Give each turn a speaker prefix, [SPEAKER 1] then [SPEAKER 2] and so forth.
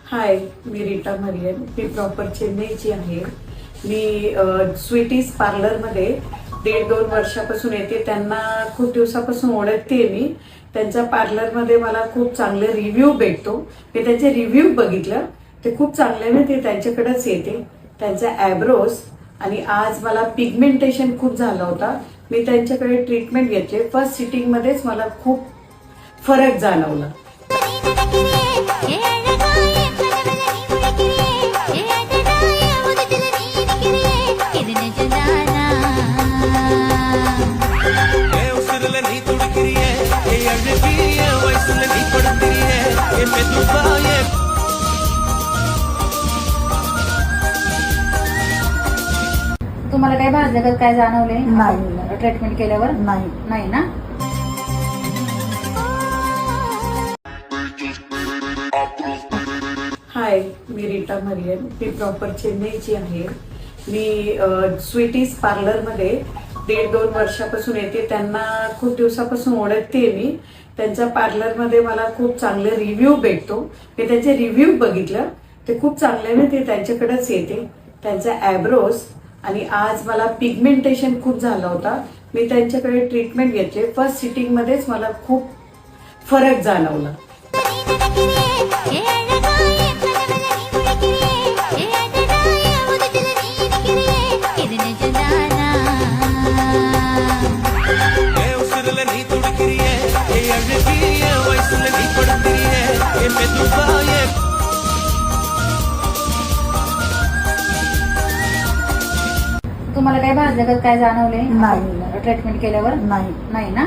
[SPEAKER 1] हाय, मी Rita Marion. मी proper चेन्नईची आहे. मी स्वीटीज पार्लरमध्ये 1.5-2 वर्षापासून येते. त्यांना खूप दिवसापासून ओळखते मी. त्यांच्या पार्लरमध्ये मला खूप चांगले रिव्ह्यू भेटतो. मी त्यांचे रिव्ह्यू बघितलं, ते खूप चांगले ना. ते त्यांच्याकडेच येते. त्यांच्या ॲब्रोज आणि आज मला पिगमेंटेशन खूप झाला होता. मी त्यांच्याकडे ट्रीटमेंट घेतली. फर्स्ट सिटिंगमध्येच मला खूप फरक जाणवला.
[SPEAKER 2] तुम्हाला काही भाजल्यागत काय जाणवले?
[SPEAKER 1] नाही.
[SPEAKER 2] ट्रीटमेंट केल्यावर नाही ना.
[SPEAKER 1] हाय, मी रीटा मरियन. मी प्रॉपर चेन्नईची आहे. मी स्वीटीज पार्लरमध्ये 1.5-2 वर्षापासून येते. त्यांना खूप दिवसापासून ओळखते मी. त्यांच्या पार्लरमध्ये मला खूप चांगले रिव्ह्यू भेटतो. मी त्यांचे रिव्ह्यू बघितलं, ते खूप चांगले ना. ते त्यांच्याकडेच येते. त्यांच्या ॲब्रोज आणि आज मला पिगमेंटेशन खूप झाला होता. मी त्यांच्याकडे ट्रीटमेंट घेतली. फर्स्ट सिटिंगमध्येच मला खूप फरक जाणवला.
[SPEAKER 2] तुम्हाला काही भाजल्यागत काय जाणवले?
[SPEAKER 1] नाही.
[SPEAKER 2] ट्रीटमेंट केल्यावर
[SPEAKER 1] नाही.
[SPEAKER 2] नाही ना.